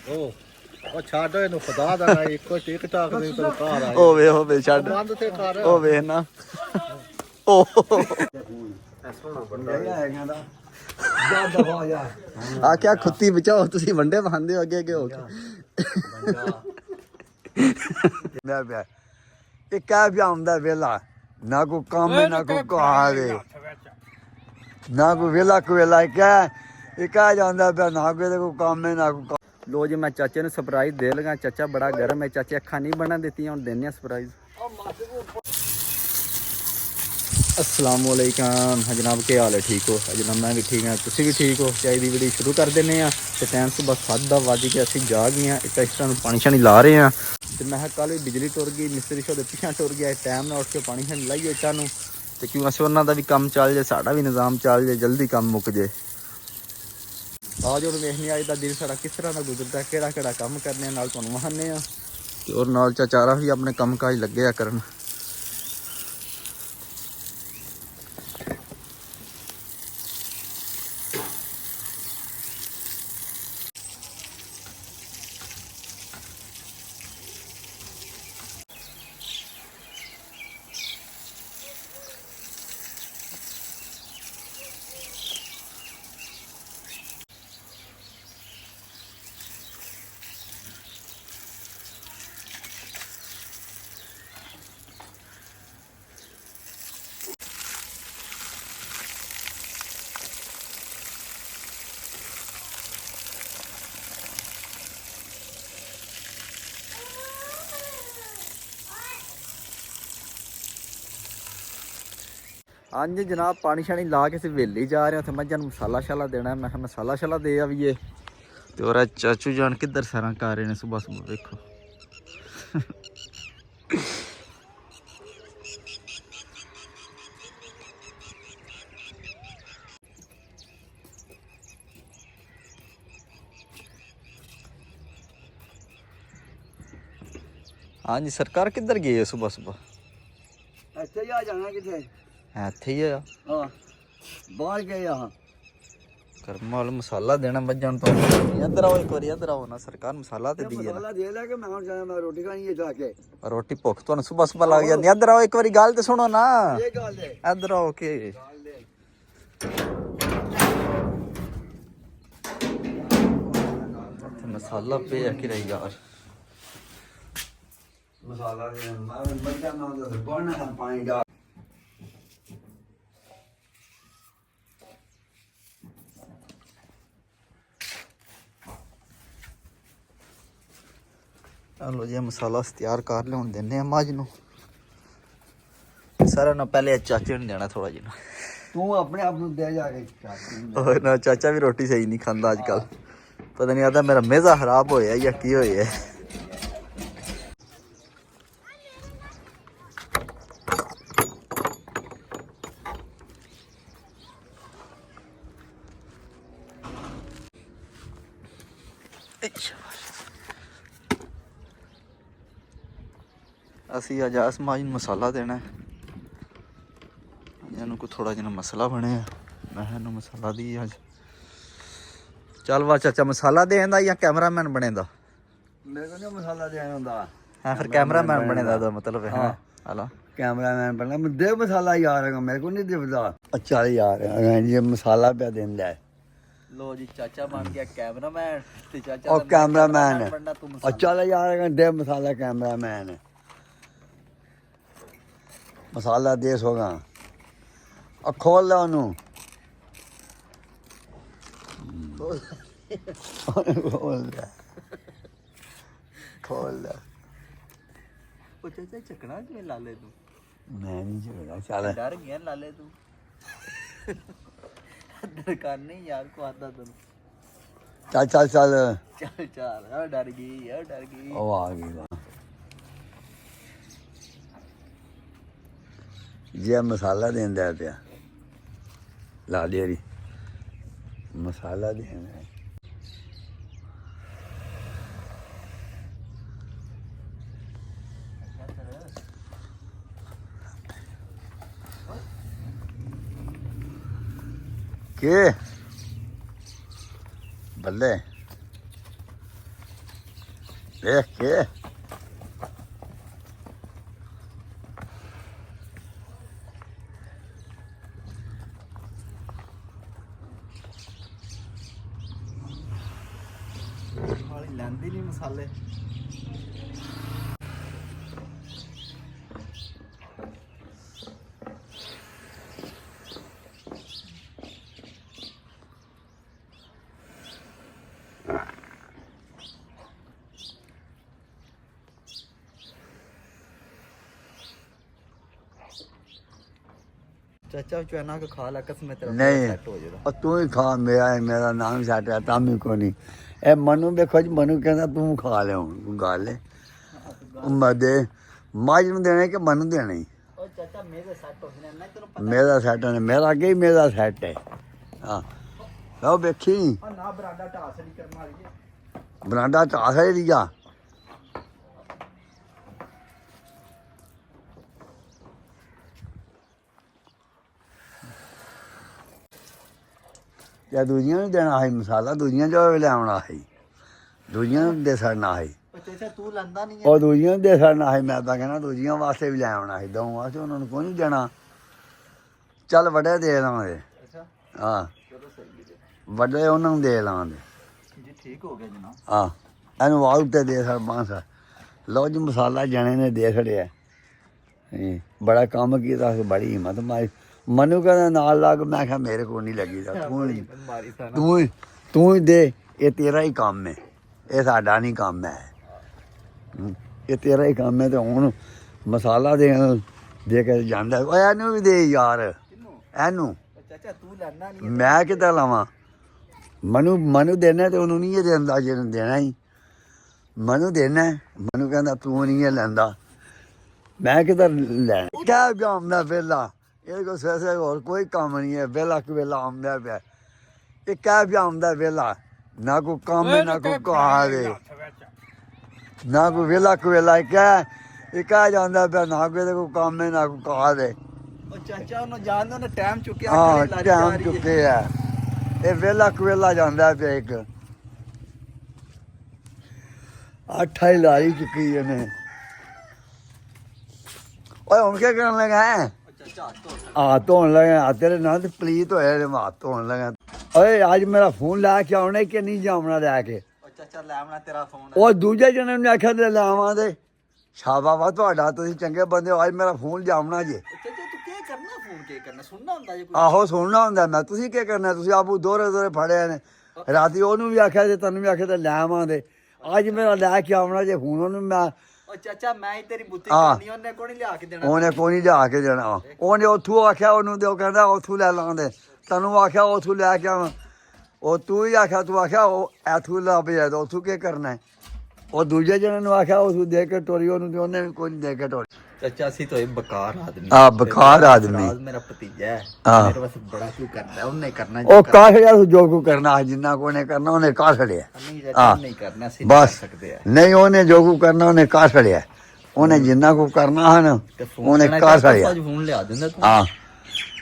ਉਹ ਛੱਡ ਇਹਨੂੰ ਖੁਦਾ ਦਾ ਨਾ ਇੱਕੋ ਟਿਕ ਟਾਕ ਦੇ ਤੈਨੂੰ ਘਰ ਆਏ ਹੋਵੇ ਛੱਡ ਬੰਦ ਤੇ ਕਰ ਹੋਵੇ ਨਾ ਓ ਆ ਕਿਆ ਖੁੱਤੀ ਬਚਾਓ ਤੁਸੀਂ ਵੰਡੇ ਵਹਾਂਦੇ ਹੋ ਅੱਗੇ ਅੱਗੇ ਹੋ ਮੈਂ ਪਿਆ ਇਹ ਕਹਿ ਪਿਆ ਹੁੰਦਾ ਵੇਲਾ ਨਾ ਕੋ ਕੰਮ ਨਾ ਕੋ ਕਾਰੇ ਨਾ ਕੋ ਵੇਲਾ ਕਹਿ ਇਹ ਕਹਿ ਜਾਂਦਾ ਪਿਆ ਨਾ ਕੋਈ ਕੰਮ ਨਾ ਕੋ ਲੋ ਜੀ ਮੈਂ ਚਾਚੇ ਨੂੰ ਸਰਪ੍ਰਾਈਜ਼ ਦੇ ਲਗਾ ਚਾਚਾ ਬੜਾ ਗਰਮ ਹੈ ਚਾਚੇ ਅੱਖਾਂ ਨਹੀਂ ਬਣਨ ਦਿੱਤੀਆਂ ਹੁਣ ਦਿੰਨੇ ਆ ਸਰਪ੍ਰਾਈਜ਼ अस्सलाम वालेकुम जनाब क्या हाल है ठीक हो जनाब मैं भी ठीक हाँ तुम भी ठीक हो चाय की वीडियो शुरू कर देने तो टाइम सुबह 7 बज के असीं जा गए हैं एक इस तरह पानी शानी ला रहे हैं तो मैं कल बिजली टुर गई मिस्त्री शो पिछा टुर गया टाइम ना उठ के पानी शानी लाइए इटा तो क्यों अस उन्होंने भी काम चल जाए साड़ा भी निज़ाम चल जाए जल्दी काम मुक जाए आज हम देखने अज का दिन सारा किस तरह का गुजरता है किहड़ा काम करने तुहानूं वहाने और नाल चाचारा भी अपने काम काज लगे करन हाँ जी जनाब पानी शानी ला के असीं वेली जा रहे हैं उत्थे मझां नूं मसाला शाला देना मैं मसाला शाला दे आवीए ते और चाचू जान किधर सैरां कर रहे हैं सुबह सुबह देखो हाँ जी सरकार किधर गई है सुबह सुबह ਇੱਥੇ ਆ ਜਾਣਾ ਕਿੱਥੇ है इत्थे ही है ਹਾਂ ਬਾਹਰ ਗਏ ਆ कर्म वाल मसाला देना मझां तो इधर आओ एक बार इधर आओ ना सरकार मसाला ते दी है ਮਸਾਲਾ ਦੇ ਲੈ ਕੇ ਮੈਂ ਹੁਣ ਜਾਣਾ ਮੈਂ ਰੋਟੀ ਖਾਣੀ ਹੈ ਜਾ ਕੇ रोटी भुख तो सुबह सुबह लग जाती इधर आओ एक बार गल तो सुनो ना ਇਹ ਗੱਲ ਹੈ इधर आओ के मसाला पे है कि रही यार ਮਸਾਲਾ ਦੇ ਮੈਂ ਮੱਝਾਂ ਨਾਲ ਦਾ ਬਣਾ ਪਾਣੀ ਦਾ लो जी मसाला तैयार कर लिया देने मझ नूं सारा ना पहले चाचे नूं देना थोड़ा जिहा ਤੂੰ ਆਪਣੇ ਆਪ ਨੂੰ ਦੇ ਜਾ ਕੇ और ना चाचा भी रोटी सही नहीं खांदा अजकल पता नहीं आता मेरा मेजा खराब होया या की होया ਅਸੀਂ ਅੱਜ ਆਸਮਾਨ ਨੂੰ ਮਸਾਲਾ ਦੇਣਾ ਇਹਨੂੰ ਕੋਈ ਥੋੜਾ ਜਿਹਾ ਮਸਲਾ ਬਣਿਆ ਮੈਂ ਇਹਨੂੰ ਮਸਾਲਾ ਦੀ ਅੱਜ ਚੱਲ ਵਾ ਚਾਚਾ ਮਸਾਲਾ ਦੇਂਦਾ ਜਾਂ ਕੈਮਰਾਮੈਨ ਬਣੇਦਾ ਮੇਰੇ ਕੋਲ ਨਹੀਂ ਮਸਾਲਾ ਦੇਣਾ ਹੁੰਦਾ ਹਾਂ ਫਿਰ ਕੈਮਰਾਮੈਨ ਬਣੇਦਾ ਦਾ ਮਤਲਬ ਹੈ ਹਲਾ ਕੈਮਰਾਮੈਨ ਬਣਨਾ ਮੈਂ ਦੇ ਮਸਾਲਾ ਯਾਰ ਮੇਰੇ ਕੋਲ ਨਹੀਂ ਦੇਵਦਾ ਅੱਛਾ ਯਾਰ ਇਹ ਮਸਾਲਾ ਪਿਆ ਦਿੰਦਾ ਹੈ ਲੋ ਜੀ ਚਾਚਾ ਬਣ ਗਿਆ ਕੈਮਰਾਮੈਨ ਤੇ ਚਾਚਾ ਉਹ ਕੈਮਰਾਮੈਨ ਅੱਛਾ ਯਾਰ ਦੇ ਮਸਾਲਾ ਕੈਮਰਾਮੈਨ ਮਸਾਲਾ ਦੇ ਸੋਗਾ ਆ ਖੋਲ ਲੈ ਉਹਨੂੰ ਖੋਲ ਲੈ ਉਹ ਚਾਚਾ ਚੱਕਣਾ ਕਿਵੇਂ ਲਾ ਲੈ ਤੂੰ ਮੈਂ ਨਹੀਂ ਝਗੜਾ ਚੱਲ ਡਰ ਗਿਆ ਲਾ ਲੈ ਤੂੰ ਡਰ ਨਹੀਂ ਯਾਰ ਕੋ ਆਦਾ ਤੈਨੂੰ ਚੱਲ ਚੱਲ ਚੱਲ ਚੱਲ ਚੱਲ ਆ ਡਰ ਗਈ ਉਹ ਆ ਗਈ ਵਾ ਜੇ ਮਸਾਲਾ ਦਿੰਦਾ ਪਿਆ ਲਾ ਦੇ ਮਸਾਲਾ ਦੇਣਾ के बल्ले ਦੇਖ ਕੇ ਵਾਲੀ ਲੈਂਦੀ ਨਹੀਂ ਮਸਾਲੇ। चाचा चैना को खा ला कसम तेरा नहीं सेट हो जाएगा। और तू ही खा मेरा नाम सैट है तामी को नहीं ए मनु देखो जी मनु कहना तू खा ले हूँ गा ले दे माज में देने के मनु देने ओ चाचा मेरे सेट हो जाने मैं तेरे पता मेरा सेट है मेरा आगे ही मेरा सेट है हाँ लो देखी और ना बराडा ढास नहीं करना वाली बरांडा चाह है दिया या दूजियां ਨੂੰ ਦੇਣਾ ਹੈ ਮਸਾਲਾ ਦੂਜੀਆਂ ਜੋ ਲਿਆਉਣਾ ਹੈ ਦੂਜੀਆਂ ਨੂੰ ਦੇ ਸਰਨਾ ਹੈ ओ चाचा तू लंदा नहीं है ਉਹ ਦੂਜੀਆਂ ਨੂੰ ਦੇ ਸਰਨਾ ਹੈ ਮੈਂ ਤਾਂ ਕਹਿੰਦਾ ਦੂਜੀਆਂ ਵਾਸਤੇ ਵੀ ਲਿਆਉਣਾ ਹੈ ਦੋ ਵਾਸਤੇ ਉਹਨਾਂ ਨੂੰ ਕੋਈ ਨਹੀਂ ਦੇਣਾ ਚੱਲ ਵੱਡੇ ਦੇ ਲਾਂਗੇ अच्छा ਹਾਂ चलो सही है ਵੱਡੇ ਉਹਨਾਂ ਨੂੰ ਦੇ ਲਾਂਗੇ जी ठीक हो गया जनाब। ਹਾਂ ਇਹਨੂੰ ਵਾਲ ਤੇ ਦੇ ਸਰ ਬਾਂਸ ਲਓ ਜੀ ਮਸਾਲਾ ਜਣੇ ਨੇ ਦੇ ਛੜਿਆ ਬੜਾ ਕੰਮ ਕੀਤਾ ਬੜੀ ਹਿੰਮਤ ਮਾਰੀ ਮਨੂ ਕਹਿੰਦਾ ਨਾਲ ਲੱਗ ਮੈਂ ਕਿਹਾ ਮੇਰੇ ਕੋਲ ਨਹੀਂ ਲੱਗੀ ਦਾ मारी था ना ਤੂੰ ਹੀ ਦੇ ਇਹ ਤੇਰਾ ਹੀ ਕੰਮ ਹੈ ਇਹ ਸਾਡਾ ਨਹੀਂ ਕੰਮ ਹੈ ਇਹ ਤੇਰਾ ਹੀ ਕੰਮ ਹੈ ਤੇ ਹੁਣ ਮਸਾਲਾ ਦੇ ਕੇ ਜਾਂਦਾ ਓਏ ਇਹਨੂੰ ਵੀ ਦੇ ਯਾਰ ਇਹਨੂੰ ओ चाचा तू लंदा नहीं ਮੈਂ ਕਿੱਦਾਂ ਲਾਵਾਂ ਮਨੂ ਦੇਣਾ ਤੇ ਉਹਨੂੰ ਨਹੀਂ ਇਹ ਦਿੰਦਾ ਜਿਹਨੂੰ ਦੇਣਾ ਹੀ ਮਨੂ ਦੇਣਾ ਮਨੂ ਕਹਿੰਦਾ ਤੂੰ ਨਹੀਂ ਇਹ ਲੈਂਦਾ ਮੈਂ ਕਿੱਦਾਂ ਲੈਣਾ ਕਿਆ ਜਾਮਦਾ ਵੇਲਾ ਇਹ ਕੋ ਸੈਸੇ ਹੋਰ ਕੋਈ ਕੰਮ ਨਹੀਂ ਹੈ ਵੇਲਾ ਕਿ ਵੇਲਾ ਆਉਂਦਾ ਪਿਆ ਇਹ ਕਿਆ ਜਾਮਦਾ ਵੇਲਾ ਨਾ ਕੋ ਕੰਮ ਹੈ ਨਾ ਕੋ ਕਾਹਦੇ ਨਾ ਕੋ ਵੇਲਾ ਕਿ ਵੇਲਾ ਇਹ ਕਿਆ ਜਾਂਦਾ ਪਿਆ ਨਾ ਕੋ ਕੰਮ ਹੈ ਨਾ ਕੋ ਕਾਹਦੇ ओ चाचा ਉਹਨੂੰ ਜਾਣਦਾ ਨਾ ਟਾਈਮ ਚੁੱਕਿਆ ਹਾਂ ਟਾਈਮ ਚੁੱਕੇ ਆ ਇਹ ਵੇਲਾ ਕੁਵੇਲਾ ਜਾਂਦਾ ਪਿਆ ਇੱਕ ਅੱਠਾ ਹੀ ਲਾਰੀ ਚੁੱਕੀ ਇਹਨੇ ਓਏ ਹੁਣ ਕੀ ਕਰਨ ਲੱਗਾ ਹੈ चाचा तो ਆ ਧੋਣ ਲੱਗਾ ਤੇਰੇ ਨਾਲ ਤੇ ਪਲੀਤ ਹੋਇਆ ਤੇ ਹੱਥ ਧੋਣ ਲੱਗਾ ਓਏ ਅੱਜ ਮੇਰਾ ਫੋਨ ਲੈ ਕੇ ਆਉਣਾ ਕਿ ਨਹੀਂ ਜਾਵਣਾ ਲੈ ਕੇ ओ चाचा ਲੈ ਆਉਣਾ ਤੇਰਾ ਫੋਨ ਉਹ ਦੂਜੇ ਜਣੇ ਨੇ ਆਖਿਆ ਤੇ ਲਾਵਾਂ ਦੇ ਸ਼ਾਬਾ ਵਾ ਤੁਹਾਡਾ ਤੁਸੀਂ ਚੰਗੇ ਬੰਦੇ ਹੋ ਅੱਜ ਮੇਰਾ ਫੋਨ ਜਾਵਣਾ ਜੇ ਚਾਚਾ ਤੂੰ ਕੀ ਕਰਨਾ ਫੋਨ ਕੀ ਕਰਨਾ ਸੁਣਨਾ ਹੁੰਦਾ ਜੇ ਕੋਈ ਆਹੋ ਸੁਣਨਾ ਹੁੰਦਾ ਮੈਂ ਤੁਸੀਂ ਕੀ ਕਰਨਾ ਤੁਸੀਂ ਆਪੂ ਦੋਰੇ ਫੜਿਆ ਨੇ ਰਾਤੀ ਉਹਨੂੰ ਵੀ ਆਖਿਆ ਤੇ ਤੈਨੂੰ ਵੀ ਆਖਿਆ ਤੇ ਲੈ ਆਵਾਂਗੇ ਅੱਜ ਮੇਰਾ ਲੈ ਕੇ ਆਉਣਾ ਜੇ ਹੁਣ ਉਹਨੂੰ ਮੈਂ ਉਹ ਚਾਚਾ ਮੈਂ ਹੀ ਤੇਰੀ ਬੁੱਤੀ ਹਾਂ। ਕਰਨੀ ਉਹਨੇ ਕੋਈ ਨਹੀਂ ਲਿਆ ਕੇ ਦੇਣਾ ਉਹਨੇ ਕੋਈ ਨਹੀਂ ਲਿਆ ਕੇ ਦੇਣਾ ਉਹਨੇ ਉੱਥੋਂ ਆਖਿਆ ਉਹਨੂੰ ਤੇ ਉਹ ਕਹਿੰਦਾ ਉੱਥੋਂ ਲੈ ਲਾਂਦੇ ਤੈਨੂੰ ਆਖਿਆ ਉੱਥੋਂ ਲੈ ਕੇ ਆਵਾਂ ਉਹ ਤੂੰ ਹੀ ਆਖਿਆ ਤੂੰ ਆਖਿਆ ਉਹ ਐਥੋਂ ਲਾ ਪਿਆ ਤੇ ਉੱਥੋਂ ਕੀ ਕਰਨਾ ਹੈ? ਉਹ ਦੂਜੇ ਜਣੇ ਨੂੰ ਆਖਿਆ ਉੱਥੋਂ ਦੇ ਕੇ ਟੋਰੀ ਉਹਨੂੰ ਤੇ ਉਹਨੇ ਵੀ ਕੋਈ ਨਹੀਂ ਦੇ ਕੇ ਟੋਰੀ ਚਾਚਾ ਸੀ तो ਬਕਾਰ ਆਦਮੀ ਆ ਬੁਖਾਰ ਆਦਮੀ ਮੇਰਾ ਭਤੀਜਾ ਹੈ ਹਾਂ। ਮੇਰੇ ਵਾਸਤੇ ਬੜਾ ਕੁ ਕਰਦਾ ਉਹਨੇ ਕਰਨਾ ਉਹ ਕਾਹੜਿਆ ਜੋ ਕੋ ਕਰਨਾ ਜਿੰਨਾ ਕੋ ਨੇ ਕਰਨਾ ਉਹਨੇ ਕਾਹੜਿਆ ਨਹੀਂ ਹਾਂ। ਚਾਚਾ ਨਹੀਂ ਕਰਨਾ ਸੀ ਬਸ ਸਕਦੇ ਆ ਨਹੀਂ ਉਹਨੇ ਜੋ ਕੋ ਕਰਨਾ ਉਹਨੇ ਕਾਹੜਿਆ ਉਹਨੇ ਜਿੰਨਾ ਕੋ ਕਰਨਾ ਹਨ ਤੇ ਉਹਨੇ ਕਾਹੜਿਆ ਅੱਜ ਫੋਨ ਲਿਆ ਦਿੰਦਾ ਤੂੰ ਹਾਂ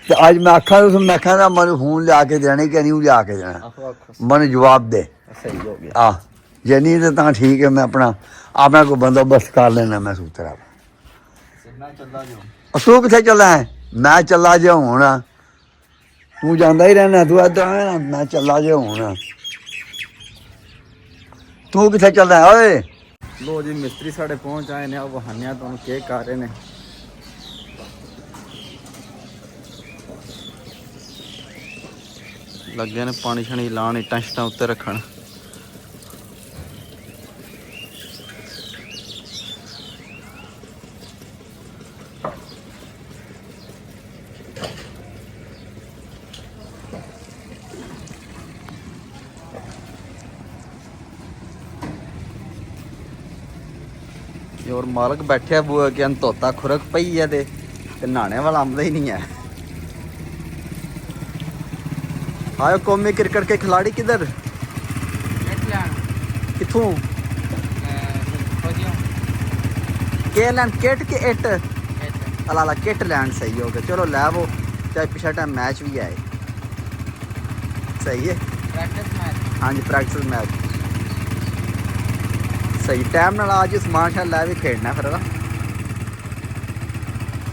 ਤੇ ਅੱਜ ਮੈਂ ਆਖਾਂ ਉਸ ਮੈਂ ਕਹਿੰਦਾ ਮੈਨੂੰ ਫੋਨ ਲਿਆ ਕੇ ਦੇਣੇ ਕਿ ਨਹੀਂ ਲਿਆ ਕੇ ਦੇਣਾ ਆਖੋ ਆਖੋ ਮੈਨੂੰ ਜਵਾਬ ਦੇ ਸਹੀ ਹੋ ਗਿਆ ਆ ਜੇ ਨਹੀਂ ਤੇ ਤਾਂ ਠੀਕ ਹੈ ਮੈਂ ਆਪਣਾ ਕੋਈ ਬੰਦੋਬਸਤ ਕਰ ਲੈਣਾ ਮੈਂ ਸੂਤਰਾ ਮੈਂ ਚੱਲਾ ਜੋ ਤੂੰ ਕਿੱਥੇ ਚੱਲਾ ਹੈ ਮੈਂ ਚੱਲਾ ਜੇ ਹੁਣ ਤੂੰ ਜਾਂਦਾ ਹੀ ਰਹਿਣਾ ਤੂੰ ਏਦਾਂ ਮੈਂ ਚੱਲਾ ਜੇ ਹੁਣ ਤੂੰ ਕਿੱਥੇ ਚੱਲਾ ਹੈ ਓਏ ਲੋ ਜੀ ਮਿਸਤਰੀ ਸਾਡੇ ਪਹੁੰਚ ਆਏ ਨੇ ਆ ਬਹਾਨਿਆਂ ਤੁਹਾਨੂੰ ਕੀ ਕਰ ਰਹੇ ਨੇ ਲੱਗੇ ਨੇ ਪਾਣੀ ਛਣੀ ਲਾਣ ਇੱਟਾਂ ਛਟਾਂ ਉੱਤੇ ਰੱਖਣ और मालक बैठे बुआ के तोता खुरक पई है ते नहाने वाला आमदा ही नहीं है आयो कौमी क्रिकेट के खिलाड़ी किधर किथों के लैंड किट के इट अला किट लैंड सही हो गया चलो लै वो चाहे पिछला टाइम मैच भी आए सही है हाँ जी प्रैक्टिस मैच ਸਹੀ ਟਾਈਮ ਨਾਲ ਆ ਜੀ ਸਮਾਨ ਸ਼ਾਨ ਲੈ ਵੀ ਖੇਡਣਾ ਫਿਰ ਇਹਦਾ।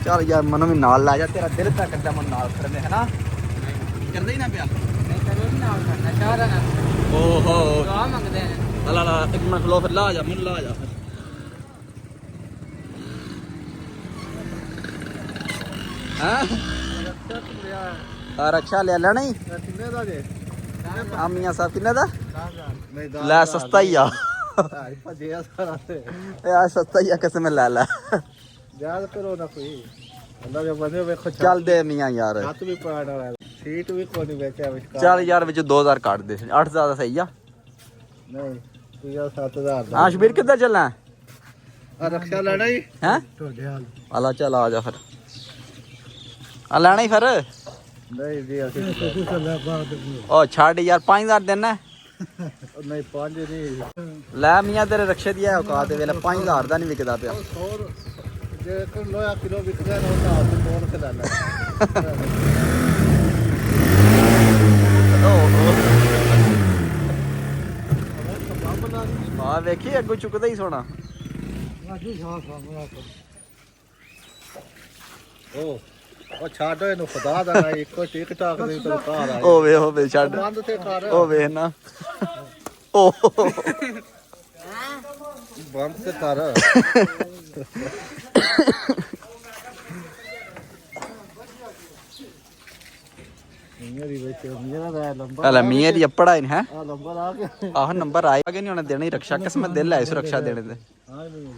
ਚੱਲ ਯਾਰ ਮੈਨੂੰ ਵੀ ਨਾਲ ਲੈ ਜਾ, ਤੇਰਾ ਦਿਲ ਤਾਂ ਕਰਦਾ ਮੈਨੂੰ ਨਾਲ ਖੜਨੇ ਹੈ ਨਾ, ਕਰਦਾ ਹੀ ਨਾ ਪਿਆ। ਨਹੀਂ ਕਰੋ ਨਾਲ ਕਰਨਾ ਚਾਹ ਦਾ ਨਾ ਓਹੋ ਦੁਆ ਮੰਗਦੇ ਨੇ। ਲਾ ਇੱਕ ਮਿੰਟ ਖਲੋ, ਫਿਰ ਲਾ ਜਾ ਮੈਨੂੰ ਲਾ ਜਾ ਫਿਰ। ਹਾਂ ਰਕਸ਼ਾ ਲੈ ਲੈਣਾ ਹੀ ਕਿੰਨੇ ਦਾ ਜੇ? ਆ ਮੀਆਂ ਸਾਹਿਬ ਕਿੰਨੇ ਦਾ? ਨਹੀਂ ਲੈ ਸਸਤਾ ਹੀ ਆ ਭੱਜਿਆ ਸਾਰਾ ਤੇ ਯਾਰ, ਸਸਤਾ ਹੀ ਆ ਕਿਸਮ ਲੈ ਲੈ। ਯਾਦ ਕਰੋ ਨਾ ਕੋਈ ਅੰਦਾ ਜੇ ਬਣੇ ਵੇਖੋ ਚੱਲ ਦੇ ਮੀਆਂ ਯਾਰ, ਹੱਥ ਵੀ ਪਾਣ ਵਾਲਾ ਸੀਟ ਵੀ ਕੋਈ ਨਹੀਂ ਵੇਚਿਆ ਵਿਚਕਾਰ। ਚੱਲ ਯਾਰ ਵਿੱਚ 2000 ਕੱਟ ਦੇ, 8000 ਦਾ ਸਹੀ ਆ। ਨਹੀਂ ਤੂੰ 7000 ਦਾ। ਹਾਂ ਸ਼ਬੀਰ ਕਿੱਧਰ ਚੱਲਣਾ ਆ ਰਕਸ਼ਾ ਲੈਣਾ ਹੀ ਹੈ? ਤੁਹਾਡੇ ਹਾਲ। ਆਲਾ ਚੱਲ ਆ ਜਾ ਫਿਰ, ਆ ਲੈਣਾ ਹੀ ਫਿਰ। ਨਹੀਂ ਜੀ ਅਸੀਂ ਤੂੰ ਚੱਲਿਆ ਬਾਅਦ ਉਹ ਛੱਡ ਯਾਰ, 5000 ਦੇਣਾ। ਨਹੀਂ 5 ਨਹੀਂ ਲੈ ਮੀਆਂ ਤੇਰੇ ਰਕਸ਼ੇ ਦੀ ਔਕਾਤ ਦੇ ਵੇਲੇ 5000 ਦਾ ਨਹੀਂ ਵਿਕਦਾ ਪਿਆ। 100 ਜੇ ਕੋਈ ਲੋਹਾ ਕਿਲੋ ਵਿਕਦਾ ਨਾ ਉਹਦਾ ਹੱਥ ਤੋੜ ਕੇ ਲੈ ਲੈ। ਆ ਵੇਖੀ ਅੱਗੋਂ ਚੁੱਕਦਾ ਹੀ ਸੋਣਾ। ਉਹ ਛੱਡ ਇਹਨੂੰ ਖੁਦਾ ਦਾ ਨਾ ਇੱਕੋ ਟਿਕ ਟਾਕ ਦੇ ਤੇਰੇ ਘਰ ਆ ਹੋਵੇ ਛੱਡ, ਬੰਦ ਤੇ ਕਰ ਉਹ ਵੇਖ ਨਾ, ਉਹ ਬੰਦ ਤੇ ਕਰ। ਮੇਰੀ ਵਿੱਚ ਮੇਰਾ ਦਾ ਲੰਬਾ ਹਲਾ ਮੀਆਂ ਦੀ ਪੜਾਈ ਹੈ। ਆ ਨੰਬਰ ਆ ਗਿਆ। ਆਹ ਨੰਬਰ ਆਏਗਾ ਨਹੀਂ, ਉਹਨੇ ਦੇਣਾ ਹੀ ਰਕਸ਼ਾ। ਕਿਸਮਤ ਦਿਲ ਹੈ ਸੁਰੱਖਿਆ ਦੇਣੇ ਤੇ। ਹਾਂ ਨਹੀਂ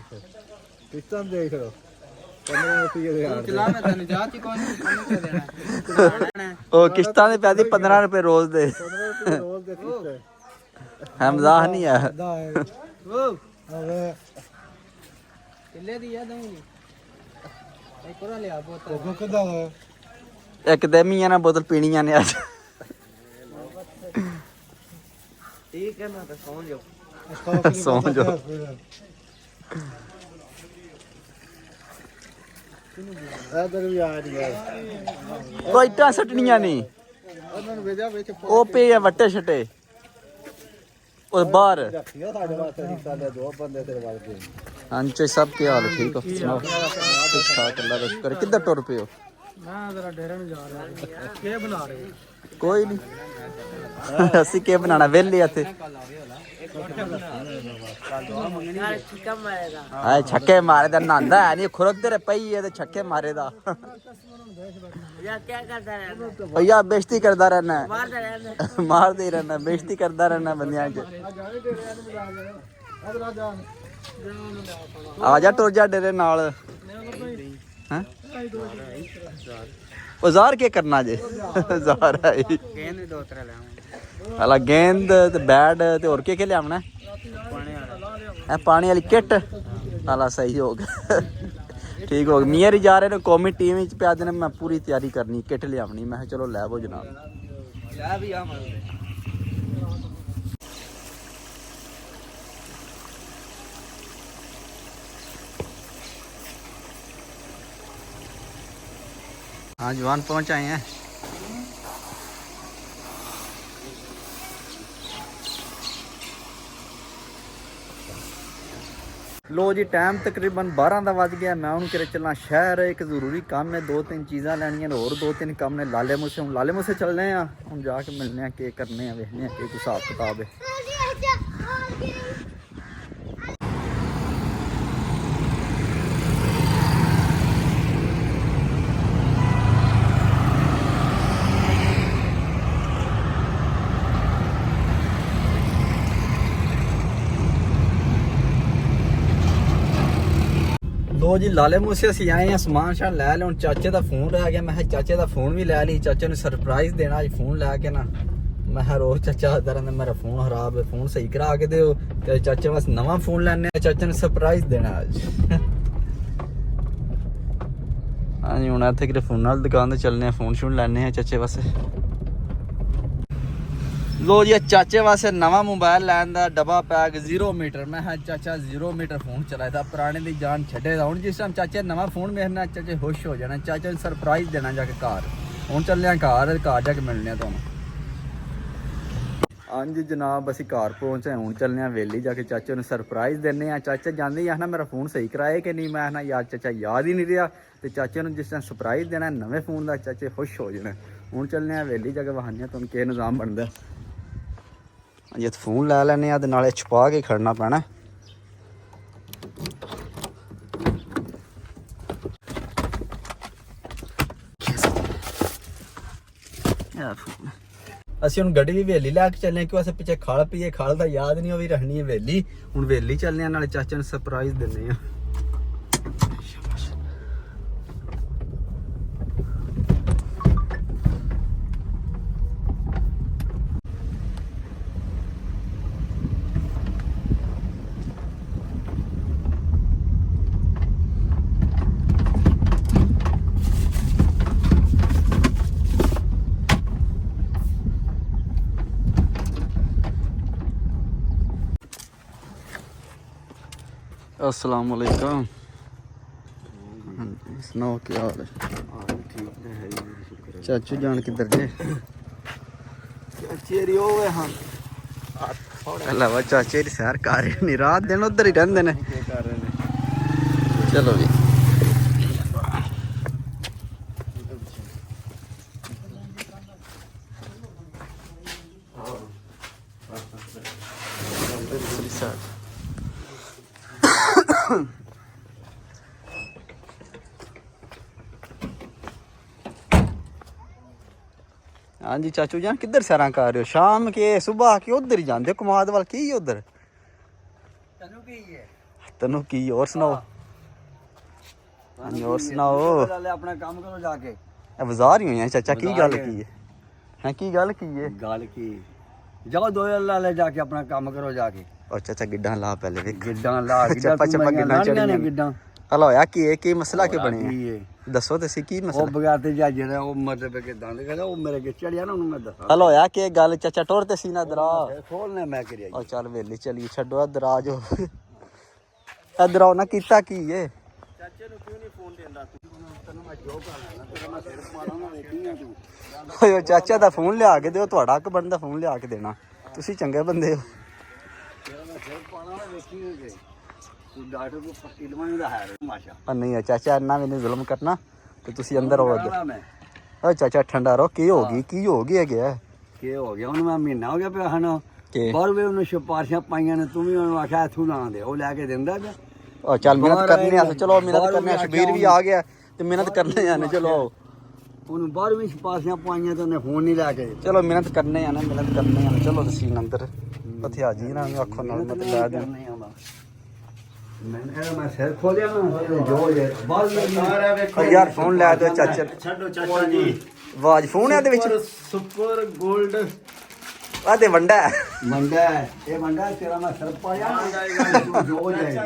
ਕਿਸ਼ਤਾਂ ਦੇਖ ਲਓ 15 ਰੁਪਏ ਦੇ ਯਾਰ ਚਲਾ ਮੈਂ ਤੈਨੂੰ ਜਾ ਤੀ ਕੋਈ ਨਹੀਂ ਦੇਣਾ। ਉਹ ਕਿਸ਼ਤਾਂ ਦੇ ਪੈਦੀ 15 ਰੁਪਏ ਰੋਜ਼ ਦੇ। 15 ਰੁਪਏ ਰੋਜ਼ ਦੇ ਕਿਸ਼ਤੇ ਹੈ, ਮਜ਼ਾਕ ਨਹੀਂ ਆ। ਉਹ ਅਰੇ ਕਿੱਲੇ ਦੀ ਆ ਦਊਂਗੀ ਇੱਕ ਕੋਰਾ ਲਿਆ ਬੋਤਲ। ਉਹ ਕਿਦਾਂ ਹੈ? ਇੱਕ ਦੇ ਮੀਆਂ ਨਾਲ ਬੋਤਲ ਪੀਣੀਆਂ ਨੇ ਅੱਜ। ਠੀਕ ਹੈ ਨਾ ਤਾਂ ਸੌਂ ਜਾਓ। ਸੌਂ ਜਾਓ। ਇਧਰ ਵੀ ਆ ਨਹੀਂ ਕੋਈ ਇੱਟਾਂ ਸੱਟਣੀਆਂ ਨਹੀਂ, ਉਹਨਾਂ ਨੂੰ ਵੇਜਾ ਵਿੱਚ ਉਹ ਪਏ ਆ ਵੱਟੇ ਛਟੇ ਉਹ ਬਾਹਰ। ਰੱਖਿਓ ਸਾਡੇ ਵਾਸਤੇ ਹਿੱਸਾ ਲੈ ਦੋ ਬੰਦੇ ਤੇਰੇ ਵਾਸਤੇ। ਹਾਂਜੀ ਸਭ ਕੀ ਹਾਲ ਹੈ? ਠੀਕ ਹੋ ਸੁਣਾਓ? ਠੀਕ ਠਾਕ, ਅੱਲਾ ਦਾ ਸ਼ੁਕਰ। ਕਿੱਧਰ ਟੁਰ ਪਏ ਹੋ? ਮੈਂ ਜ਼ਰਾ ਡੇਰੇ ਨੂੰ ਜਾ ਰਿਹਾ। ਕੀ ਬਣਾ ਰਹੇ ਹੋ? ਕੋਈ ਨਹੀਂ, ਅਸੀਂ ਕੀ ਬਣਾਣਾ, ਵਿਹਲੇ ਇੱਥੇ। ਯਾਰ ਚਿਕਨ ਮਾਰੇਗਾ। ਆਏ ਛੱਕੇ ਮਾਰੇ ਦਾ ਨਾਂਦਾ ਹੈ ਨਹੀਂ, ਖੁਰਕ ਤੇ ਪਈ ਹੈ ਤੇ ਛੱਕੇ ਮਾਰੇ ਦਾ। ਯਾਰ ਕੀ ਕਰਦਾ ਰਹਿੰਦਾ? ਭਈਆ ਬੇਇੱਜ਼ਤੀ ਕਰਦਾ ਰਹਿਣਾ, ਮਾਰਦਾ ਰਹਿੰਦਾ। ਮਾਰਦੇ ਹੀ ਰਹਿਣਾ, ਬੇਇੱਜ਼ਤੀ ਕਰਦਾ ਰਹਿਣਾ ਬੰਦਿਆਂ 'ਚ। ਆ ਜਾ ਟੁਰ ਜਾ ਡੇਰੇ ਨਾਲ। ਹੈਂ? ਉਹ ਜ਼ਾਰ ਕੀ ਕਰਨਾ ਜੇ? ਜ਼ਾਰ ਹੈ ਹੀ। ਗੇਂਦ ਵੀ ਦੋ ਤਰ੍ਹਾਂ ਲਿਆਵਾਂ। ਹਲਾ ਗੇਂਦ ਤੇ ਬੈਟ ਤੇ ਹੋਰ ਕੀ ਲਿਆਵਣਾ? ਪਾਣੀ ਵਾਲਾ। ਇਹ ਪਾਣੀ ਵਾਲੀ ਕਿੱਟ। ਹਲਾ ਸਹੀ ਹੋ ਗਿਆ, ਠੀਕ ਹੋ ਗਿਆ। ਮੀਆਂ ਜਾ ਰਹੇ ਨੇ ਕੌਮੀ ਟੀਮ ਵਿੱਚ ਪਿਆ ਦੇਣਾ, ਮੈਂ ਪੂਰੀ ਤਿਆਰੀ ਕਰਨੀ, ਕਿੱਟ ਲਿਆਵਣੀ। ਮੈਂ ਕਿਹਾ ਚਲੋ ਲੈ ਆਵੋ ਜਨਾਬ। ਲੈ ਵੀ ਆ ਮੰਗਦੇ। हाँ जवान पहुंच आए हैं। लो जी टाइम तकरीबन 12 का बज गया। मैं उन्होंने चलना शहर, एक जरूरी काम है, 2-3 चीज़ा लैनियां और 2-3 काम ने लाले मूसे। हम लाले मूसे चलने हैं, हम जाके मिलने हैं, के करने हैं, वेखने हैं कि हिसाब किताब है। लो जी लाले मूसे असी आए हैं, समान शान लै लिया। चाचे का फोन रह गया, मैं चाचे का फोन भी लै ली। चाचे ने सरप्राइज देना अज फोन लैके ना। मैं रोज चाचा आता रहता मेरा फोन खराब है, फोन सही करा के दो। ते चाचे बस नवा फोन लैने, चाचे ने सरप्राइज देना अज। हाँ जी हूँ इतने कि फोन वाली दुकान से चलने, फोन शोन लैने हैं चाचे वास्ते। लो जी चाचे वास्ते नवा मोबाइल लैन का डब्बा पैक 0 मीटर। मैं चाचा 0 मीटर फोन चलाए था, पुराने की जान छे। हूँ जिस टाइम चाचे नवा फोन मेरना, चाचे खुश हो जाना। चाचे ने सरप्राइज देना जाके घर। हूँ चलने घर, घर जाके मिलने तुम। ਹਾਂਜੀ ਜਨਾਬ ਅਸੀਂ ਘਰ ਪਹੁੰਚੇ ਹੁਣ ਚੱਲਨੇ ਆ ਵੇਲੀ ਜਾ ਕੇ ਚਾਚੇ ਨੂੰ ਸਰਪ੍ਰਾਈਜ਼ ਦਿੰਨੇ ਆ। ਚਾਚਾ ਜਾਂਦੇ ਹੀ ਆਖਣਾ ਮੇਰਾ ਫੋਨ ਸਹੀ ਕਰਾਇਆ ਕਿ ਨਹੀਂ, ਮੈਂ ਆਖਣਾ ਯਾਰ ਚਾਚਾ ਯਾਦ ਹੀ ਨਹੀਂ ਰਿਹਾ। ਤੇ ਚਾਚੇ ਨੂੰ ਜਿਸ ਤਰ੍ਹਾਂ ਸਰਪ੍ਰਾਈਜ਼ ਦੇਣਾ ਨਵੇਂ ਫੋਨ ਦਾ ਚਾਚੇ ਖੁਸ਼ ਹੋ ਜਾਣਾ। ਹੁਣ ਚੱਲਨੇ ਆ ਵੇਲੀ ਜਾ ਕੇ ਵਹਾਨੇ ਤੁਹਾਨੂੰ ਕੀ ਨਿਜ਼ਾਮ ਬਣਦਾ। ਹਾਂਜੀ ਇੱਥੇ ਫੋਨ ਲੈ ਲੈਣੇ ਆ ਤੇ ਨਾਲੇ ਛੁਪਾ ਕੇ ਖੜਨਾ ਪੈਣਾ। ਅਸੀਂ ਹੁਣ ਗੱਡੀ ਵੀ ਵੇਲੀ ਲੈ ਕੇ ਚੱਲੇ ਕਿਉਂ ਅਸੀਂ ਪਿੱਛੇ ਖਲ ਪਈਏ, ਖਲ ਦਾ ਯਾਦ ਨਹੀਂ ਉਹ ਵੀ ਰੱਖਣੀ ਹੈ ਵੇਲੀ। ਹੁਣ ਵੇਲੀ ਚੱਲਨੇ ਆ ਨਾਲੇ ਚਾਚੇ ਨੂੰ ਸਰਪ੍ਰਾਈਜ਼ ਦਿੰਨੇ ਆ। अस्सलाम वालेकुम। सुनाओ क्या हाल है? चाचू जान किधर जे? चाचे अलावा चाचे दी सैर कर रहे नहीं, रात दिन उधर ही रहंदे ने। चलो जी हाँ जी चाचू जान किधर सैर कर रहे हो? शाम के सुबह के उधर ही जाते कमाद वाल की उधर तेनू की और सुनाओ। हाँ जी और सुनाओ। अपना काम करो जाके बाजार ही हुई है चाचा की गल की है की गल की है गल की जाओ दो ले जाके अपना काम करो जाके। और चाचा गिड्डा ला पहले गिड्डा ला चप्पा चप्पा गिड्डा चढ़ी गिड्डा हलो होया की मसला की बने दसो तो सी की ਉਹ मसला ਬਗੈਰ ਤੇ ਜਾ ਜਿਹੜਾ ਉਹ ਮਤਲਬ ਕਿ ਦੰਦ ਕਹਿੰਦਾ ਉਹ ਮੇਰੇ ਕੇ ਚੜਿਆ ਨਾ ਉਹਨੂੰ ਮੈਂ ਦੱਸਾਂ। हलो होया की गल चाचा टोर ते सीना दरा ਖੋਲਨੇ ਮੈਂ ਕਰਿਆ और चल वेली चली छड्डो इधर आ जाओ इधर आओ ना कीता की है ਚਾਚੇ ਨੂੰ ਕਿਉਂ ਨਹੀਂ ਫੋਨ ਦਿੰਦਾ ਤੂੰ? ਤੈਨੂੰ ਮੈਂ ਜੋ ਕਰਨਾ ਨਾ ਤੇਰਾ ਮੈਂ ਸਿਰ ਮਾਰਾਂਗਾ ਵੇਖੀਆਂ ਤੂੰ। ਓਏ ਚਾਚਾ ਦਾ ਫੋਨ ਲਿਆ ਕੇ ਦਿਓ ਤੁਹਾਡਾ ਹੱਕ ਬਣਦਾ ਫੋਨ ਲਿਆ ਕੇ ਦੇਣਾ ਤੁਸੀਂ ਚੰਗੇ ਬੰਦੇ ਹੋ। ਤੇਰਾ ਮੈਂ ਸਿਰ ਪਾਣਾ ਵੇਖੀਂਗੇ ਤੂੰ ਡਾਕਟਰ ਕੋ ਪੱਟੀ ਲਵਾਂਗਾ ਹੈ ਤਮਾਸ਼ਾ। ਪਰ ਨਹੀਂ ਹੈ ਚਾਚਾ ਇੰਨਾ ਵੀ ਨਹੀਂ ਜ਼ੁਲਮ ਕਰਨਾ ਤੇ ਤੁਸੀਂ ਅੰਦਰ ਹੋ ਕਰਾਂਗਾ ਮੈਂ ਓਏ ਚਾਚਾ ਠੰਡਾ ਰਹੋ ਕੀ ਹੋ ਗਈ ਗਿਆ ਕੀ ਹੋ ਗਿਆ ਉਹਨੂੰ ਮੈਂ ਮਹੀਨਾ ਹੋ ਗਿਆ ਪਿਆ ਹਨ ਕੀ ਬਾਹਰ ਵੀ ਉਹਨੂੰ ਸਿਫਾਰਸ਼ਾਂ ਪਾਈਆਂ ਨੇ ਤੂੰ ਵੀ ਉਹਨੂੰ ਆਖਿਆ ਇੱਥੋਂ ਲਾ ਦੇ ਉਹ ਲੈ ਕੇ ਦਿੰਦਾ ਪਿਆ। ਉਹ ਚੱਲ ਮਿਹਨਤ ਕਰਨੀ ਆ ਚਲੋ ਮਿਹਨਤ ਕਰਨੀ ਆ ਸ਼ਬੀਰ ਵੀ ਆ ਗਿਆ ਤੇ ਮਿਹਨਤ ਕਰਨੇ ਆ ਨੇ ਚਲੋ ਉਹਨੂੰ ਬਾਹਰ ਵੀ ਸਿਫਾਰਸ਼ਾਂ ਪਾਈਆਂ ਤੇ ਉਹਨੇ ਫੋਨ ਨਹੀਂ ਲੈ ਕੇ ਦਿੱਤਾ। ਚਲੋ ਮਿਹਨਤ ਕਰਨੇ ਆ ਨਾ ਮਿਹਨਤ ਕਰਨੇ ਆ ਚਲੋ ਤੁਸੀਂ ਅੰਦਰ ਉੱਥੇ ਆ ਜੀ ਨਾ ਆਖੋ ਨਾਲ ਮੈਂ ਤੇ ਲੈ ਦੇ ਨਹੀਂ ਆਉਂਦਾ ਮੈਂ ਕਹਿੰਦਾ ਮੈਂ ਸਿਰ ਖੋਲਿਆ ਨਾ ਜੋ ਜੇ ਬਾਹਰ ਸਾਰਾ ਵੇਖੋ ਯਾਰ ਫੋਨ ਲੈ ਦਿਓ ਚਾਚਾ ਛੱਡੋ ਚਾਚਾ ਜੀ ਆਵਾਜ਼ ਫੋਨ ਹੈ ਦੇ ਵਿੱਚ ਸੁਪਰ ਗੋਲਡ ਆ ਤੇ ਵੰਡਾ ਹੈ। ਮੰਗਾ ਇਹ ਮੰਗਾ ਤੇਰਾ ਮੈਂ ਸਿਰ ਪਾਇਆ ਤੂੰ ਜੋ ਜਾਏਗਾ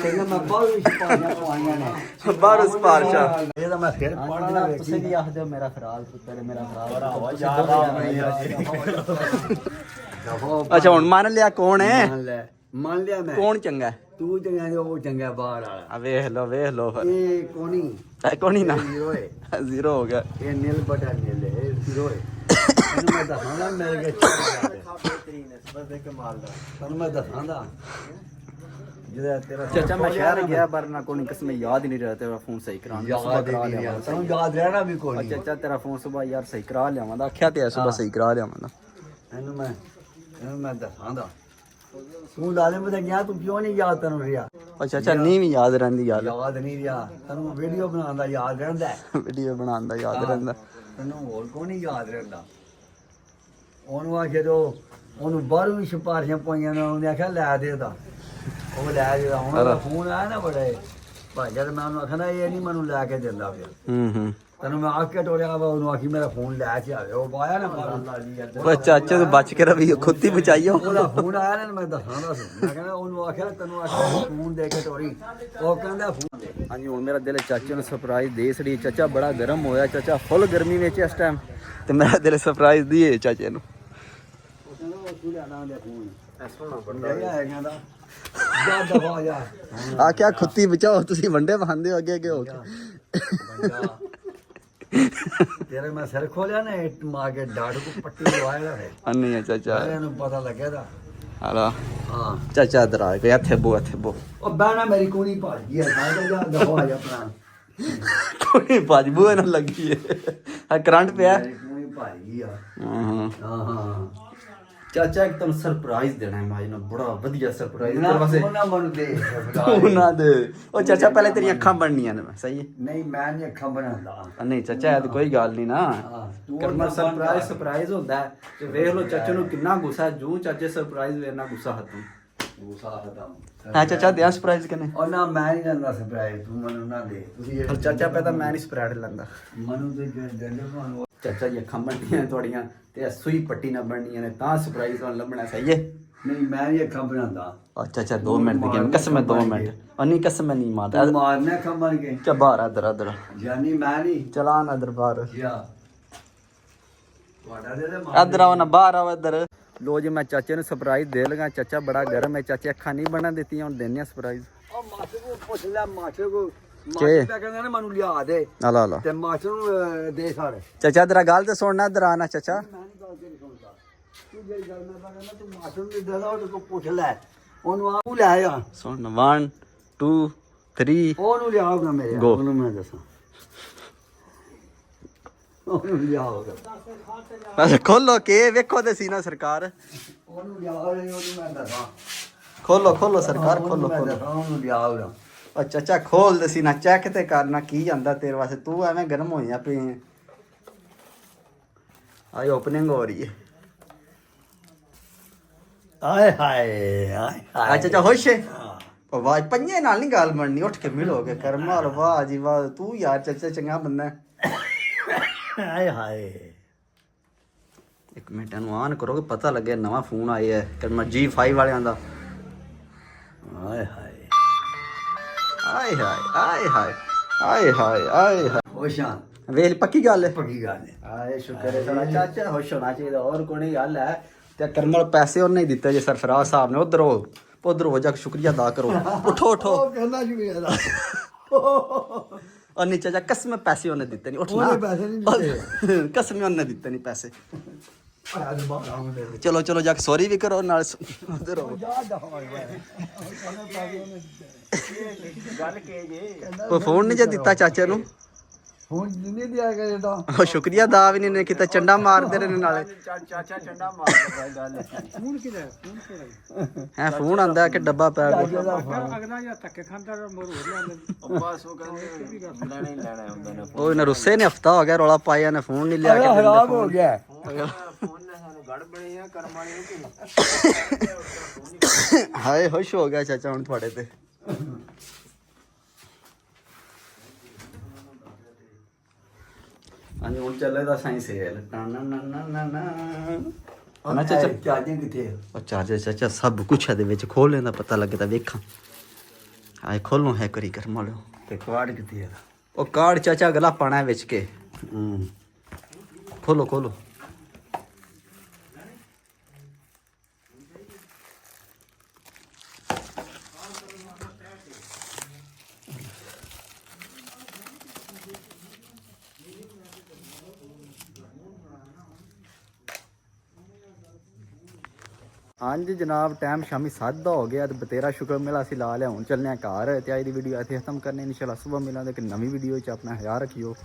ਕਹਿੰਦਾ ਮੈਂ ਬਾਹਰ ਵੀ ਸਿਫਾਰਸ਼ਾਂ ਪਾਈਆਂ ਨੇ ਬਾਹਰੋਂ ਸਿਫਾਰਸ਼ਾਂ ਇਹਦਾ ਮੈਂ ਸਿਰ ਪਾਣਾ ਤੁਸੀਂ ਵੀ ਆਖਦੇ ਹੋ ਮੇਰਾ ਖਰਾਲ ਪੁੱਤਰ ਹੈ ਮੇਰਾ ਖਰਾਲ ਅੱਛਾ ਹੁਣ ਮੰਨ ਲਿਆ ਕੌਣ ਹੈ ਮੰਨ ਲਿਆ ਮੈਂ ਕੌਣ ਚੰਗਾ ਹੈ? ਤੂੰ ਚੰਗਾ ਤੇ ਉਹ ਚੰਗਾ ਬਾਹਰ ਵਾਲਾ ਆ ਵੇਖ ਲਓ ਫਿਰ ਇਹ ਕੋਣੀ ਇਹ ਕੋਣੀ ਨਾ ਜ਼ੀਰੋ ਹੈ ਜ਼ੀਰੋ ਹੋ ਗਿਆ ਇਹ ਨੀਲ ਬਟਾ ਨੀਲ ਹੈ ਇਹ ਜ਼ੀਰੋ ਹੈ ਇਹਨੂੰ ਮੈਂ ਦੱਸਾਂਗਾ ਮੇਰੇ ਕੇ ਤੁਹਾਨੂੰ ਮੈਂ ਦੱਸਾਂਗਾ ਜਿਹੜਾ ਤੇਰਾ ਚਾਚਾ मैं शहर गया पर ना कोई किस्म याद ही नहीं रहा तेरा फोन सही कराना ਯਾਦ ਨਹੀਂ ਰਿਹਾ ਤੁਹਾਨੂੰ ਯਾਦ ਰਹਿਣਾ ਵੀ ਕੋਈ ਨਹੀਂ चाचा तेरा फोन सुबह यार सही करा लियावां आख्या ते सुबह सही करा लियावां ਇਹਨੂੰ ਮੈਂ ਦੱਸਾਂਗਾ ਤੂੰ ਲਾਲੇ ਮੈਂ ਗਿਆ ਤੂੰ ਕਿਉਂ ਨਹੀਂ ਯਾਦ ਤੈਨੂੰ ਰਿਹਾ और चाचा नहीं भी याद रहंदी याद ਯਾਦ ਨਹੀਂ ਰਿਹਾ ਤੈਨੂੰ ਵੀਡੀਓ ਬਣਾਉਣ ਦਾ ਯਾਦ ਰਹਿੰਦਾ वीडियो बनांदा याद रहंदा ਤੈਨੂੰ ਹੋਰ ਕੋਈ ਨਹੀਂ ਯਾਦ ਰਹਿੰਦਾ ਉਹਨੂੰ ਆ ਜਦੋਂ ਉਹਨੂੰ ਬਾਹਰੋਂ ਵੀ ਸਿਫਾਰਸ਼ਾਂ ਪਾਈਆਂ ਨੇ ਉਹਨੇ ਆਖਿਆ ਲੈ ਦੇ ਦਾ ਉਹ ਲੈ ਦੇ ਹੁਣ ਉਹਦਾ ਫੋਨ ਆਇਆ ਨਾ ਬੜੇ ਭਾਈ ਜਦ ਮੈਂ ਉਹਨੂੰ ਆਖਣਾ ਇਹ ਨਹੀਂ ਮੈਨੂੰ ਲੈ ਕੇ ਦਿੰਦਾ ਪਿਆ ਤੈਨੂੰ ਮੈਂ ਆਖ ਕੇ ਟੋਰਿਆ ਵਾ ਉਹਨੂੰ ਆਖੀ ਮੇਰਾ ਫੋਨ ਲੈ ਕੇ ਆਵੇ ਉਹ ਆਇਆ ਨਾ बस चाचा तो बच के रही खुद ही बचाइयो ਉਹਦਾ ਫੋਨ ਆਇਆ ਨਾ ਮੈਂ ਦੱਸਾਂਦਾ ਸੀ ਮੈਂ ਕਹਿੰਦਾ ਉਹਨੂੰ ਆਖਿਆ ਤੈਨੂੰ ਆਖਿਆ ਫੋਨ ਦੇ ਕੇ ਟੋਰੀ ਉਹ ਕਹਿੰਦਾ ਫੋਨ ਦੇ हाँ जी हुण मेरा दिल चाचे ने सरप्राइज दे छड़ी चाचा बड़ा गर्म होया चाचा फुल गर्मी में इस टाइम ते मेरा दिल सरप्राइज दिए चाचे नु ਉਹ ਕਹਿੰਦਾ ਉਹ ਤੂੰ ਲਿਆਣਾ ਉਹਦੇ ਫੋਨ ਐਸਾ ਬੰਦਾ ਹੈ ਕਹਿੰਦਾ ਜਾ ਦਫਾ ਜਾ आ क्या खुत्ती बचाओ तुसी वंडे बहांदे हो अगे अगे हो के ਤੇਰੇ ਮੈਂ ਸਿਰ ਖੋਲਿਆ ਨਾ ਇੱਟ ਮਾਰ ਕੇ ਡਾੜ ਕੋ ਪੱਟੀ ਲਵਾਇਆ ਹੈ ਅੰਨੀ ਆ ਚਾਚਾ ਸਾਰਿਆਂ ਨੂੰ ਪਤਾ ਲੱਗਿਆ ਦਾ ਹਾਲਾ ਹਾਂ ਚਾਚਾ ਇਧਰ ਆ ਗਿਆ ਇੱਥੇ ਬੋ ਉਹ ਬਹਿਣਾ ਮੇਰੀ ਕੁੜੀ ਭੱਜ ਗਈ ਹੈ ਮੈਂ ਜਾ ਦਫਾ ਆ ਜਾ ਆਪਣਾ ਕੋਈ ਬਾਜ ਬੂਏ ਨਾਲ ਲੱਗੀ ਹੈ ਆ ਕਰੰਟ ਪਿਆ ਮੇਰੀ ਕੁੜੀ ਭੱਜ ਗਈ ਆ ਹਾਂ ਹਾਂ ਚਾਚਾ ਇੱਕ ਤੁਹਾਨੂੰ ਸਰਪ੍ਰਾਈਜ਼ ਦੇਣਾ ਹੈ ਮਾਜ ਨੂੰ ਬੜਾ ਵਧੀਆ ਸਰਪ੍ਰਾਈਜ਼ ਨਾ ਤੇਰੇ ਵਾਸਤੇ ਉਹਨਾਂ ਮਨ ਦੇ ਉਹਨਾਂ ਦੇ ਉਹ ਚਾਚਾ ਪਹਿਲੇ ਤੇਰੀਆਂ ਅੱਖਾਂ ਬਣਨੀਆਂ ਨੇ ਸਹੀ ਹੈ ਨਹੀਂ ਮੈਂ ਨਹੀਂ ਅੱਖਾਂ ਬਣਾਉਂਦਾ ਨਹੀਂ ਚਾਚਾ ਇਹ ਤਾਂ ਕੋਈ ਗੱਲ ਨਹੀਂ ਨਾ ਹਾਂ ਤੂੰ ਕਰਮਾ ਉਹਨਾਂ ਸਰਪ੍ਰਾਈਜ਼ ਹੁੰਦਾ ਹੈ ਤੇ ਵੇਖ ਲਓ ਚਾਚੇ ਨੂੰ ਕਿੰਨਾ ਗੁੱਸਾ ਜੋ ਚਾਚੇ ਸਰਪ੍ਰਾਈਜ਼ ਵੇਰਨਾ ਗੁੱਸਾ ਹੱਥੋਂ ਗੁੱਸਾ ਖਤਮ ਹਾਂ ਚਾਚਾ ਦਿਆਂ ਸਰਪ੍ਰਾਈਜ਼ ਕਰਨੇ ਉਹ ਨਾ ਮੈਂ ਨਹੀਂ ਲੈਂਦਾ ਸਪਰਾਈਜ਼ ਤੂੰ ਮੈਨੂੰ ਨਾ ਦੇ ਤੁਸੀਂ ਪਰ ਚਾਚਾ ਪਹਿਲਾਂ ਮੈਂ ਨਹੀਂ ਸਪਰੈਡ ਲੈਂਦਾ ਮਨੂੰ ਤੇ ਦਿੰਦੇ ਤੁਹਾਨੂੰ ਚਾਚਾ ਜੀ ਅੱਖਾਂ ਬਣਨੀਆਂ ਤੁਹਾਡੀਆਂ ਤੇ ਸੂਈ ਪੱਟੀ ਨਾ ਬਣਨੀਆਂ ਨੇ ਤਾਂ ਸਰਪ੍ਰਾਈਜ਼ ਤੁਹਾਨੂੰ ਲੱਭਣਾ ਸਹੀ ਹੈ ਨਹੀਂ ਮੈਂ ਨਹੀਂ ਅੱਖਾਂ ਬਣਾਉਂਦਾ ਅੱਛਾ ਅੱਛਾ 2 ਮਿੰਟ ਦੀ ਗੇਮ ਕਸਮ ਹੈ 2 ਮਿੰਟ ਅਨੀ ਕਸਮ ਹੈ ਨਹੀਂ ਮਾਰਦਾ ਤੂੰ ਮਾਰਨੇ ਅੱਖਾਂ ਬਣ ਕੇ ਚਬਾਰਾ ਦਰ ਜਾਨੀ ਮੈਂ ਨਹੀਂ ਚਲਾ ਨਾ ਦਰਬਾਰ ਯਾ ਤੁਹਾਡਾ ਦੇ ਇਧਰ ਆਓ ਨਾ ਬਾਹਰ ਆਓ ਇਧਰ ਲੋ ਜੀ ਮੈਂ ਚਾਚੇ ਨੂੰ ਸਰਪ੍ਰਾਈਜ਼ ਦੇ ਲਗਾ ਚਾਚਾ ਬੜਾ ਗਰਮ ਹੈ ਚਾਚੇ ਅੱਖਾਂ ਨਹੀਂ ਬਣਨ ਦਿੱਤੀਆਂ ਹੁਣ ਦੇਣੇ ਸਰਪ੍ਰਾਈਜ਼ ਉਹ ਮਾਸਟਰ ਕੋ ਪੁੱਛ ਲੈ ਮਾਸਟਰ ਕੋ ਕੇ? ਮਾਸਟਰ ਕਹਿੰਦਾ ਨਾ ਮੈਨੂੰ ਲਿਆ ਦੇ ਆਲਾ ਤੇ ਮਾਸਟਰ ਨੂੰ ਦੇ ਸਾਡੇ ਚਾਚਾ ਤੇਰਾ ਗੱਲ ਤੇ ਸੁਣਨਾ ਇਧਰ ਆਣਾ ਚਾਚਾ ਮੈਂ ਨਹੀਂ ਗੱਲ ਤੇਰੀ ਸੁਣਦਾ ਤੂੰ ਜਿਹੜੀ ਗੱਲ ਮੈਂ ਕਹਿੰਦਾ ਤੂੰ ਮਾਸਟਰ ਨੂੰ ਦੇ ਦੇ ਉਹਦੇ ਕੋ ਪੁੱਛ ਲੈ ਉਹਨੂੰ ਆਪ ਲੈ ਆ ਸੁਣ 1 2 3 ਉਹਨੂੰ ਲਿਆਓ ਨਾ ਮੇਰੇ Go. ਉਹਨੂੰ ਮੈਂ ਦੱਸਾਂ ਉਹਨੂੰ ਲਿਆਓ ਅੱਛਾ ਖੋਲੋ ਕੇ ਵੇਖੋ ਤੇ ਸੀ ਨਾ ਸਰਕਾਰ ਉਹਨੂੰ ਲਿਆਓ ਉਹਨੂੰ ਮੈਂ ਦੱਸਾਂ ਖੋਲੋ ਸਰਕਾਰ ਉਹਨੂੰ ਖੋਲੋ ਮੈਂ ਖੋਲੋ ਦੱਸਾਂ, ਉਹਨੂੰ ਲਿਆਓ ਨਾ ਉਹ ਚਾਚਾ ਖੋਲ ਦੇ ਸੀ ਨਾ ਚੈੱਕ ਤੇ ਕਰਨਾ ਕੀ ਜਾਂਦਾ ਤੇਰੇ ਵਾਸਤੇ ਤੂੰ ਐਵੇਂ ਗਰਮ ਹੋਈਆਂ ਪਈ ਹੈ ਆਈ ਓਪਨਿੰਗ ਹੋ ਰਹੀ ਹੈ ਆਏ ਹਾਏ ਆਏ ਆ ਚਾਚਾ ਖੁਸ਼ ਹੈ ਉਹ ਵਾਹ ਪੰਜੇ ਨਾਲ ਨਹੀਂ ਗੱਲ ਬਣਨੀ ਉੱਠ ਕੇ ਮਿਲੋਗੇ ਕਰਮਾਲ ਵਾਹ ਜੀ ਵਾਹ ਤੂੰ ਯਾਰ ਚਾਚਾ ਚੰਗਾ ਬੰਦਾ ਹੈ ਹਾਏ ਹਾਏ ਇੱਕ ਮਿੰਟ ਇਹਨੂੰ ਆਨ ਕਰੋਗੇ ਪਤਾ ਲੱਗੇ ਨਵਾਂ ਫੋਨ ਆਇਆ ਹੈ ਕਰਮਾ G5 ਵਾਲਿਆਂ ਦਾ ਆਏ ਹਾਏ ਆਏ ਹਾਏ ਆਏ ਹਾਏ ਹੋਸ਼ਾਂ ਵੇਲ ਪੱਕੀ ਗੱਲ ਹੈ ਪੱਕੀ ਗੱਲ ਹੈ ਆਏ ਸ਼ੁਕਰ ਹੈ ਸਾਡਾ ਚਾਚਾ ਖੁਸ਼ ਹੋਣਾ ਚਾਹੀਦਾ ਹੋਰ ਕੋਈ ਗੱਲ ਹੈ ਤੇ ਕਰਮਲ ਪੈਸੇ ਉਹਨੇ ਹੀ ਦਿੱਤੇ ਜੇ ਸਰਫਰਾਜ਼ ਸਾਹਿਬ ਨੇ ਉਧਰ ਹੋ ਜਾ ਕੇ ਸ਼ੁਕਰੀਆ ਅਦਾ ਕਰੋ ਉਠੋ ਉਹ ਕਹਿੰਦਾ ਜੀ ਮੇਰਾ और नीचे जा कसम पैसे उन्हें दिते नहीं उठना ਉਹਨੇ ਪੈਸੇ ਨਹੀਂ ਦਿੱਤੇ कसम उन्हें दिते नहीं पैसे ਆਇਆ ਦੇ ਬਾਹਰ ਆਉਂ ਦੇ चलो चलो जाके सॉरी भी करो नाल उधर हो ਜਾ ਦਾ ਹੋਇਆ गल के जे कोई फोन नहीं जे दिता चाचे नु ਹੁਣ ਨਹੀਂ ਦਿਆ ਗਿਆ ਜਿਹੜਾ ਉਹ ਸ਼ੁਕਰੀਆ ਦਾ ਵੀ ਨਹੀਂ ਕੀਤਾ ਚੰਡਾ ਮਾਰਦੇ ਰਹੇ ਨਾਲੇ ਚਾਚਾ ਚੰਡਾ ਮਾਰਦਾ ਗੱਲ ਫੋਨ ਕਿਹਦਾ ਹੈ ਫੋਨ ਆਂਦਾ ਕਿ ਡੱਬਾ ਪੈ ਗਿਆ ਅਗਲਾ ਜਾਂ ਧੱਕੇ ਖਾਂਦਾ ਮੋਰ ਹੋ ਰਿਹਾ ਬਸ ਉਹ ਕਹਿੰਦੇ ਲੈਣਾ ਹੀ ਲੈਣਾ ਹੁੰਦਾ ਨੇ ਉਹ ਇਹਨਾਂ ਰੁੱਸੇ ਨੇ ਹਫਤਾ ਹੋ ਗਿਆ ਰੌਲਾ ਪਾਇਆ ਨੇ ਫੋਨ ਨਹੀਂ ਲਿਆ ਕੇ ਦਿੰਦੇ ਖਰਾਬ ਹੋ ਗਿਆ ਫੋਨ ਨੇ ਸਾਨੂੰ ਗੜ ਬਣੇ ਆ ਕਰਮ ਵਾਲੇ ਨੂੰ ਹਾਏ ਖੁਸ਼ ਹੋ ਗਿਆ ਚਾਚਾ ਹੁਣ ਤੁਹਾਡੇ ਤੇ ਹਾਂਜੀ ਹੁਣ ਚੱਲੇ ਦਾ ਸਾਇੰਸ ਹੈ ਨਾ ਨਾ ਨਾ ਨਾ ਨਾ ਚਾਚਾ ਚਾਰਜਿੰਗ ਕਿੱਥੇ ਹੈ ਉਹ ਚਾਰਜਰ ਚਾਚਾ ਸਭ ਕੁਛ ਇਹਦੇ ਵਿੱਚ ਖੋਲ ਲੈਂਦਾ ਪਤਾ ਲੱਗੇ ਤਾਂ ਵੇਖਾਂ ਆਏ ਖੋਲੋ ਹੈ ਕਰੀ ਕਰ ਮਾਲੋ ਤੇ ਕਾਰਡ ਕਿੱਥੇ ਹੈ ਉਹ ਕਾਰਡ ਚਾਚਾ ਗਲਾ ਪਾਣਾ ਹੈ ਵਿੱਚ ਕੇ ਖੋਲੋ ਖੋਲੋ ਹਾਂਜੀ ਜਨਾਬ ਟਾਈਮ ਸ਼ਾਮੀ 7 ਦਾ ਹੋ ਗਿਆ ਤੇ ਬਤੇਰਾ ਸ਼ੁਕਰ ਮੇਲਾ ਅਸੀਂ ਲਾ ਲਿਆ ਹੁਣ ਚੱਲਨੇ ਆ ਘਰ ਤੇ ਅੱਜ ਦੀ ਵੀਡੀਓ ਇੱਥੇ ਖਤਮ ਕਰਨੇ ਇਨਸ਼ਾਅੱਲਾ ਸਵੇਰ ਮਿਲਾਂਗੇ ਇੱਕ ਨਵੀਂ ਵੀਡੀਓ 'ਚ ਆਪਣਾ ਖਿਆਲ ਰੱਖਿਓ